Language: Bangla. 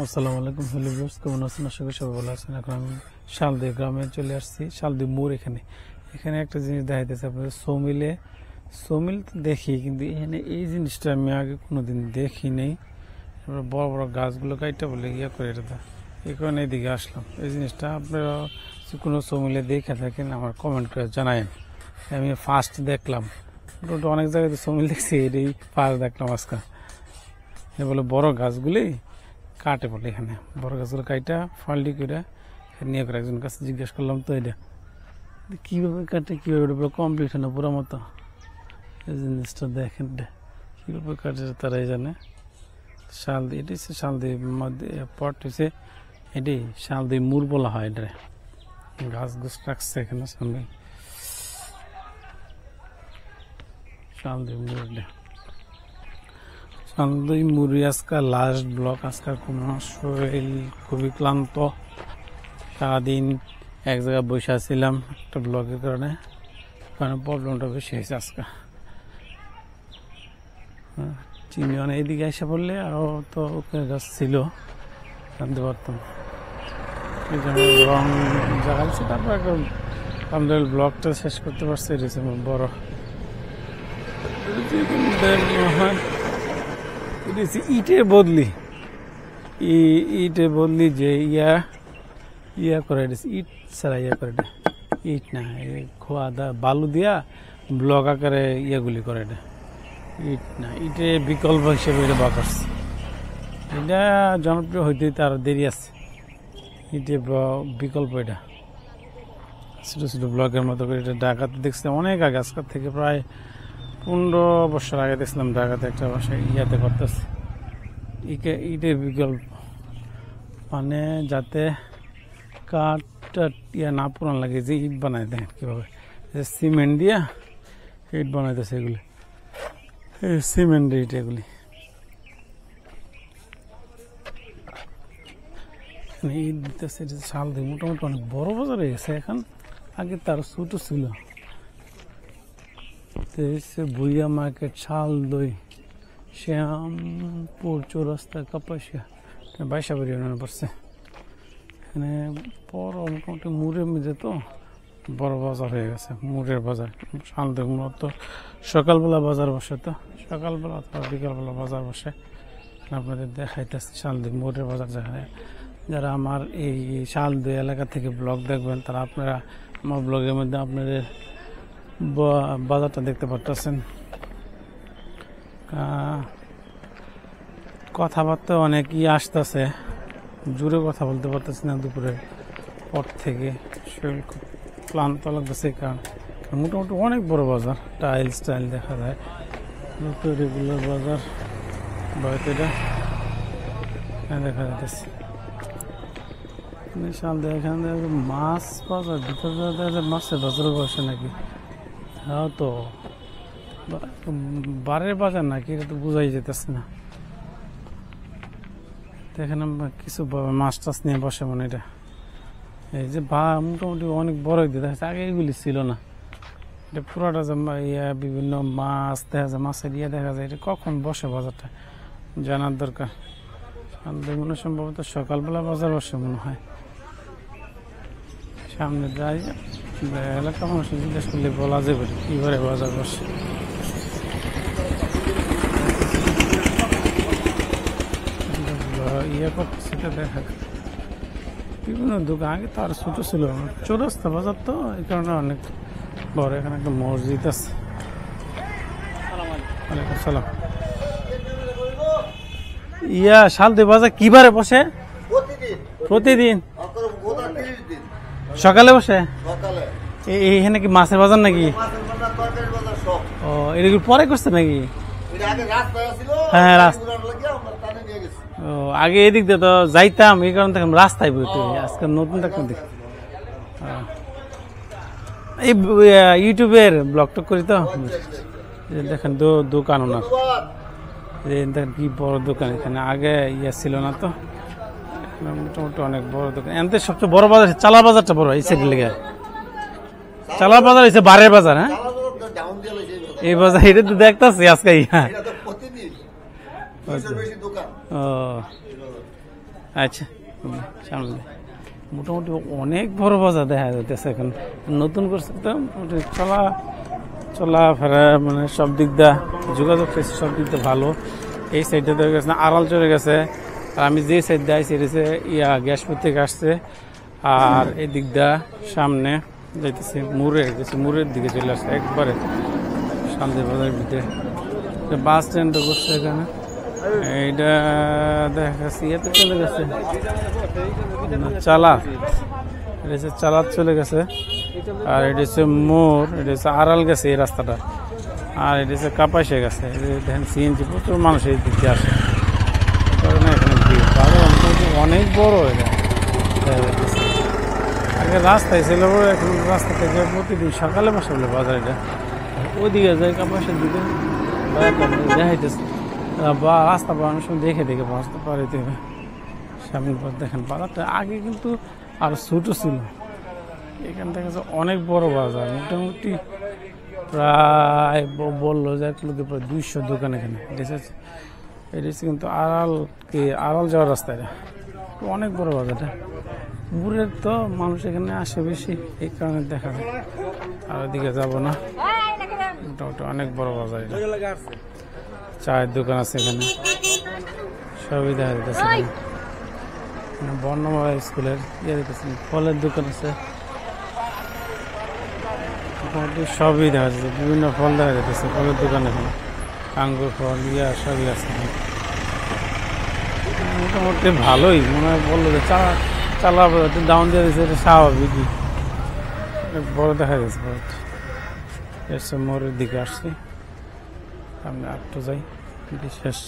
আসসালামু আলাইকুম হ্যালো ভিউয়ার্স, কেমন আছেন? আশা করি সবাই ভালো আছেন। এখন আমি শালদি গ্রামে চলে আসছি, শালদি মোড়। এখানে একটা জিনিস দেখাইতেছে আপনাদের, সমিল তো দেখি, কিন্তু এখানে এই জিনিসটা আমি আগে কোনোদিন দেখি নেই। বড় বড় গাছগুলো কাইটা বলে করে এটা, এই কারণে এইদিকে আসলাম। এই জিনিসটা আপনারা কোনো সমিলে দেখে থাকেন আমার কমেন্ট করে জানায়েন। আমি ফার্স্ট দেখলাম, অনেক জায়গায় তো সমিল দেখছি, এটাই ফার্স্ট দেখলাম আজকে। বলে বড় গাছগুলি কাটে বলে, এখানে বড় গাছগুলো কাইটা ফাল্টি করে নিয়ে করে একজন কাছে জিজ্ঞেস করলাম, তো এটা কীভাবে কাটে, কীভাবে পুরো কমপ্লিট হয় না পুরো মতো। এই জিনিসটা দেখেন কীভাবে কাটে তারাই জানে। শালদি, এটি হচ্ছে শালদির মধ্যে পট হচ্ছে, এটি শালদি মুর বলা হয়। এটা গাছ গুছ রাখছে এখানে সামনে, শালদি মুর। শালদি মুড়ি আজকাল লাস্ট ব্লক। আজকাল কোনো শরীর খুবই ক্লান্ত, সারাদিন এক জায়গায় বসে ছিলাম একটা ব্লকের কারণে প্রবলেমটা বেশি হয়েছে আজকে। চিনি মানে এইদিকে এসে পড়লে আরও তো ওকে গাছ ছিল, জানতে পারতাম। এই জন্য রং জাগালছে, তারপর একদম আমাদের ব্লকটা শেষ করতে পারছে। এটা হচ্ছে বড় ইটের বদলি, ইটের বদলি যে ইয়া করে, ইট ছাড়া করে, ইট না, খোয়া বালু দিয়া ব্লক আকারে ইয়াগুলি করে। এটা ইট না, ইটের বিকল্প হিসেবে এটা বাকারছে। এটা জনপ্রিয় হইতে তার দেরি আছে। ইটের বিকল্প এটা ছোটো ছোটো ব্লকের মতো করে। এটা ঢাকাতে দেখছি অনেক আগে, আজকাল থেকে প্রায় 15 বছর আগে দেখছিলাম ঢাকাতে একটা বাসায় ইয়াতে করতেছে ইটের বিকল্প, মানে যাতে কাঠটা ইয়া না পুরান লাগে, যে ইট বানাই দেয় কীভাবে, সিমেন্ট দিয়া ইট বানাইতেছে এগুলি, সিমেন্ট ইট এগুলি। ইট দিতেছে, শাল দিয়ে মোটামুটি অনেক বড় বাজার হয়ে গেছে এখন, আগে তার ছোট ছিল। ভুইয়া মার্কেট, শালদই, শ্যামপুর চৌরাস্তা, কাপাসিয়া, বাইশাবাড়ি মনে পড়ছে। এখানে বড় মোটামুটি মুড়ের মধ্যে তো বড় বাজার হয়ে গেছে, মুড়ের বাজার। শালদই মূলত সকালবেলা বাজার বসে, তো সকালবেলা অথবা বিকালবেলা বাজার বসে। আপনাদের দেখাইতেছে শালদই মুড়ের বাজার। যারা আমার এই শালদই এলাকা থেকে ব্লগ দেখবেন, তারা আপনারা আমার ব্লগের মধ্যে আপনাদের বাজারটা দেখতে পারতেছেন। কথাবার্তা অনেকই আসতেছে, জোরে কথা বলতে পারতেছি না দুপুরের পর থেকে, শরীর খুব ক্লান্ত লাগতেছে। কারণ মোটামুটি অনেক বড় বাজার, টাইল দেখা যায়, রেগুলার বাজার বাড়িতে এটা দেখা যাচ্ছে। এখানে মাছ বাজার, ভিতরে মাছের বাজারও বসে নাকি? হ্যাঁ, তো বারের বাজার নাকি, এটা তো বোঝাই যেতেছে না। এখানে কিছু মাছ টাছ নিয়ে বসে, মানে এটা এই যে মোটামুটি অনেক বড় দেখা যাচ্ছে। আগে এগুলি ছিল না, এটা পুরোটা যে বিভিন্ন মাছ দেখা যায়, মাছের দেখা যায়। এটা কখন বসে বাজারটা জানার দরকার। মনে সম্ভবত সকালবেলা বাজার বসে মনে হয়। সামনে যাই, এলাকা মানুষ জিজ্ঞেস করলে বলা যাবে কিভাবে বাজার বসে। সেটা দেখা বিভিন্ন দোকান, আগে তো আর ছোট ছিল, চৌরাস্তা বাজার তো, এই কারণে অনেক বড়। এখানে একটা মসজিদ আছে। ওয়ালাইকুম সালাম। শালদি বাজার কিবারে বসে? প্রতিদিন সকালে বসে। এখানে কি মাছের বাজার নাকি? ও, এটা কি পরে করছে নাকি? হ্যাঁ, আগে এদিক দিয়ে তো যাইতাম, এই কারণে দেখলাম রাস্তায় বইতে। আজকে নতুন দেখলাম, এই ইউটিউবের ব্লগটা করি তো। দেখেন দোকান ওনার, দেখেন কি বড় দোকান। এখানে আগে ছিল না তো, মোটামুটি অনেক বড় দোকান। এতে সবচেয়ে বড় বাজার চালা বাজারটা বড়, এই সাইড লেগে চালা বাজার হয়েছে বারের বাজার। হ্যাঁ, এই বাজার এটা তো দেখতেছি আজকে। আচ্ছা সামনে মোটামুটি অনেক বড় বাজার দেখা যাইতেছে এখন নতুন করছে তো মোটামুটি চলাফেরা মানে সব দিক দা যোগাযোগ সব দিক দিয়ে ভালো। এই সাইডটা তো গেছে না আড়াল চলে গেছে, আর আমি যে সাইড দিয়ে আইছি এটা গ্যাসপুর থেকে আসছে, আর এই দিক দা সামনে যাইতেছে মুরের দিকে চলে আসছে একবারে শান্তি বাজারের ভিতরে। বাস স্ট্যান্ডও করছে এখানে, এইটা দেখা গেছে ইয়েতে চলে গেছে চালা, এটা হচ্ছে চালাত চলে গেছে, আর এটা হচ্ছে মোড়, এটা হচ্ছে আড়াল গেছে এই রাস্তাটা, আর এটা হচ্ছে কাপাইসে গেছে। দেখেন সিএনজি প্রচুর মানুষ এই দিক দিয়ে আসে, অনেক বড় এটা। আগে রাস্তায় ছিল, এখন রাস্তা থেকে প্রতিদিন সকালে বসে বলে বাজার, এটা ওইদিকে যায় কাপাইসের দিকে দেখাইতেছে বা রাস্তা বানানোর সময় দেখে বাঁচতে পারে। সামনে পর দেখেন বাজারটা আগে কিন্তু আর ছোটো ছিল, এখান থেকে অনেক বড় বাজার, মোটামুটি প্রায় বললো যে প্রায় 200 দোকান এখানে। এটা হচ্ছে কিন্তু আড়াল যাওয়ার রাস্তায় অনেক বড় বাজারটা। বুড়ের তো মানুষ এখানে আসে বেশি, এই কারণে দেখা যায়। আর ওদিকে যাবো না, মোটামুটি অনেক বড় বাজার এটা। চায়ের দোকান আছে এখানে, সবই দেখা যাচ্ছে। বর্ণমালা স্কুলের ফলের দোকান আছে, মোটামুটি সবই দেখা যাচ্ছে। বিভিন্ন ফল দেখা যাচ্ছে ফলের দোকান, এখানে আঙ্গুর ফল সবই আছে। মোটামুটি ভালোই মনে হয়, বললো যে চালা ডাউন দিয়ে দিচ্ছে, এটা স্বাভাবিকই। বড় দেখা যাচ্ছে মোড়ের দিকে আসছি, সামনে আটটু যাই শেষ।